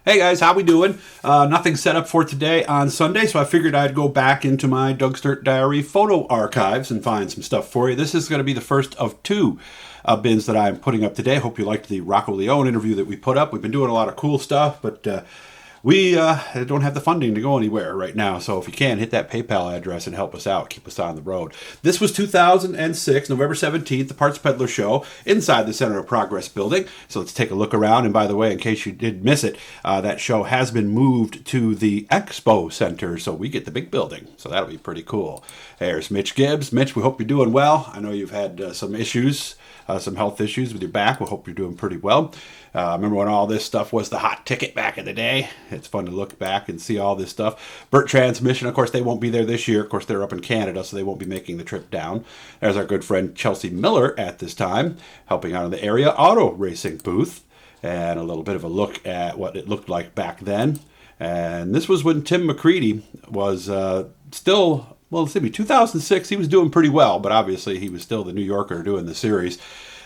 Hey guys, how we doing? Nothing set up for today on Sunday, so I figured I'd go back into my Doug Sturt Diary photo archives and find some stuff for you. This is going to be the first of two bins that I'm putting up today. Hope you liked the Rocco Leone interview that we put up. We've been doing a lot of cool stuff, but we don't have the funding to go anywhere right now, so if you can, hit that PayPal address and help us out, keep us on the road. This was 2006, November 17th, the Parts Peddler Show, inside the Center of Progress building. So let's take a look around, and by the way, in case you did miss it, that show has been moved to the Expo Center, so we get the big building, so that'll be pretty cool. There's Mitch Gibbs. Mitch, we hope you're doing well. I know you've had some issues, some health issues with your back. We hope you're doing pretty well. Remember when all this stuff was the hot ticket back in the day? It's fun to look back and see all this stuff. Burt Transmission, of course, they won't be there this year. Of course, they're up in Canada, so they won't be making the trip down. There's our good friend Chelsea Miller at this time, helping out in the area auto racing booth. And a little bit of a look at what it looked like back then. And this was when Tim McCready was still, well, let's see, 2006, he was doing pretty well, but obviously he was still the New Yorker doing the series.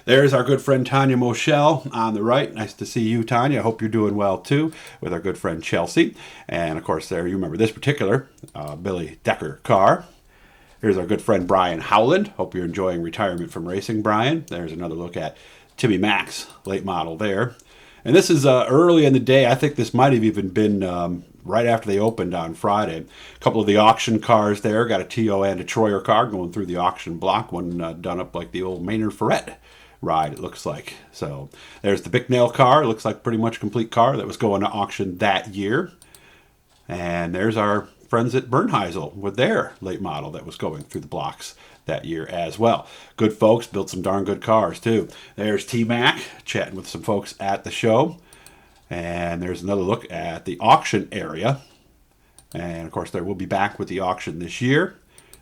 There's our good friend Tanya Moschel on the right. Nice to see you, Tanya. I hope you're doing well, too, with our good friend Chelsea. And, of course, there you remember this particular Billy Decker car. Here's our good friend Brian Howland. Hope you're enjoying retirement from racing, Brian. There's another look at Timmy Mack's late model there. And this is early in the day. I think this might have even been right after they opened on Friday. A couple of the auction cars there. Got a TO and a Troyer car going through the auction block. One done up like the old Maynard Ferret ride, it looks like. So there's the Bicknell car. It looks like pretty much a complete car that was going to auction that year. And there's our friends at Bernheisel with their late model that was going through the blocks that year as well. Good folks, built some darn good cars too. There's T-Mac chatting with some folks at the show. And there's another look at the auction area. And of course, they will be back with the auction this year.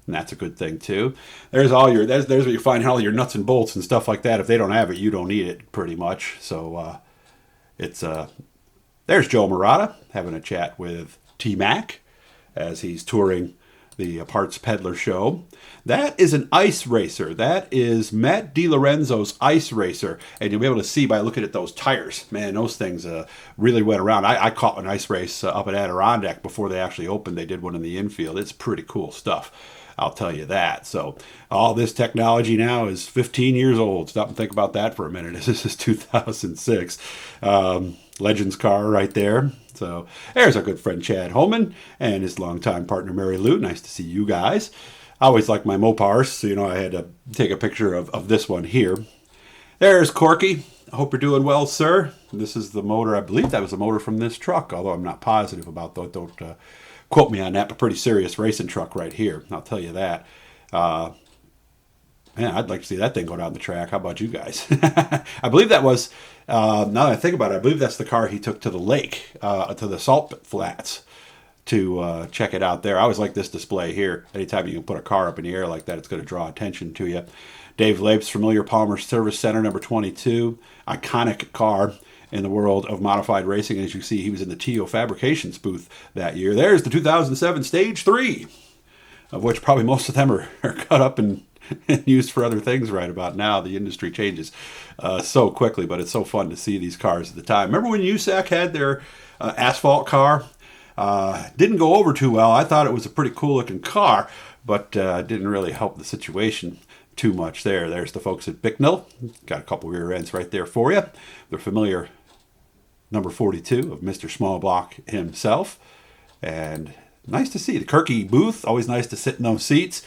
And that's a good thing too. There's all your, there's where you find all your nuts and bolts and stuff like that. If they don't have it, you don't need it pretty much. So there's Joe Murata having a chat with T-Mac as he's touring the Parts Peddler Show. That is an ice racer. That is Matt DiLorenzo's ice racer. And you'll be able to see by looking at those tires. Man, those things really went around. I caught an ice race up at Adirondack before they actually opened. They did one in the infield. It's pretty cool stuff, I'll tell you that. So all this technology now is 15 years old. Stop and think about that for a minute. This is 2006. Legends car right there. So there's our good friend Chad Holman and his longtime partner Mary Lou. Nice to see you guys. I always like my Mopars, so I had to take a picture of this one here. There's Corky. I hope you're doing well, sir. This is the motor. I believe that was the motor from this truck, although I'm not positive about that. Don't quote me on that, but pretty serious racing truck right here. I'll tell you that. Man, I'd like to see that thing go down the track. How about you guys? I believe that was, now that I think about it, I believe that's the car he took to the lake, to the salt flats to check it out there. I always like this display here. Anytime you can put a car up in the air like that, it's going to draw attention to you. Dave Lapes, Familiar Palmer Service Center, number 22. Iconic car in the world of modified racing. And as you see, he was in the TO Fabrications booth that year. There's the 2007 Stage 3, of which probably most of them are cut up and used for other things right about now. The industry changes so quickly, but it's so fun to see these cars at the time. Remember when USAC had their asphalt car? Didn't go over too well. I thought it was a pretty cool looking car, but didn't really help the situation too much there. There's the folks at Bicknell. Got a couple rear ends right there for you. They're familiar number 42 of Mr. Smallblock himself. And nice to see the Kirky booth. Always nice to sit in those seats.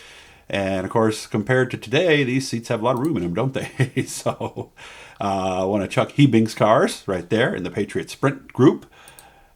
And, of course, compared to today, these seats have a lot of room in them, don't they? So, one of Chuck Hebing's cars right there in the Patriot Sprint Group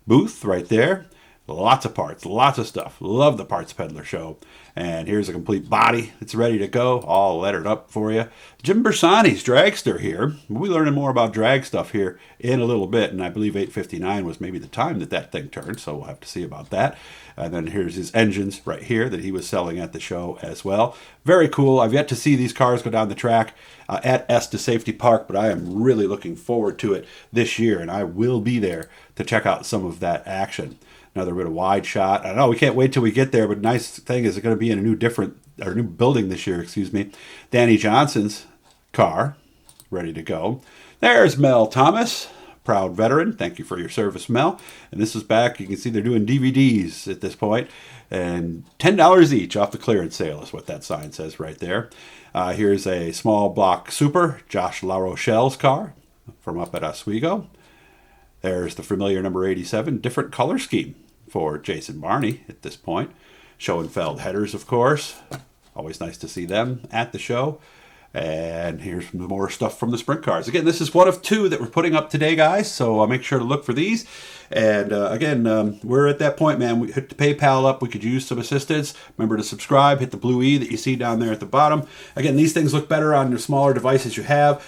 booth right there. Lots of parts, lots of stuff. Love the Parts Peddler Show. And here's a complete body that's ready to go, all lettered up for you. Jim Bersani's dragster here. We'll be learning more about drag stuff here in a little bit, and I believe 8:59 was maybe the time that thing turned, so we'll have to see about that. And then here's his engines right here that he was selling at the show as well. Very cool. I've yet to see these cars go down the track at Esta Safety Park, but I am really looking forward to it this year, and I will be there to check out some of that action. Another bit of wide shot. I know we can't wait till we get there, but nice thing is it's going to be in a new building this year, Danny Johnson's car, ready to go. There's Mel Thomas, proud veteran. Thank you for your service, Mel. And this is back. You can see they're doing DVDs at this point. And $10 each off the clearance sale is what that sign says right there. Here's a small block super, Josh LaRochelle's car from up at Oswego. There's the familiar number 87, different color scheme for Jason Barney at this point. Schoenfeld headers, of course. Always nice to see them at the show. And here's more stuff from the sprint cars. Again, this is one of two that we're putting up today, guys, so I'll make sure to look for these. And again, we're at that point, man. We hit the PayPal up. We could use some assistance. Remember to subscribe. Hit the blue E that you see down there at the bottom. Again, these things look better on the smaller devices you have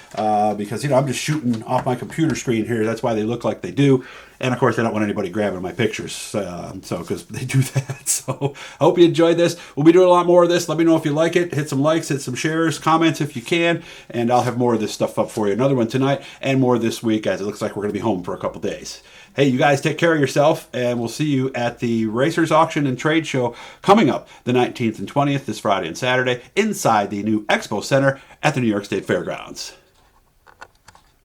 because, I'm just shooting off my computer screen here. That's why they look like they do. And, of course, I don't want anybody grabbing my pictures, because they do that. So I hope you enjoyed this. We'll be doing a lot more of this. Let me know if you like it. Hit some likes, hit some shares, comments if you can, and I'll have more of this stuff up for you. Another one tonight and more this week, as it looks like we're going to be home for a couple days. Hey, you guys take care of yourself, and we'll see you at the Racers Auction and Trade Show coming up the 19th and 20th this Friday and Saturday inside the new Expo Center at the New York State Fairgrounds.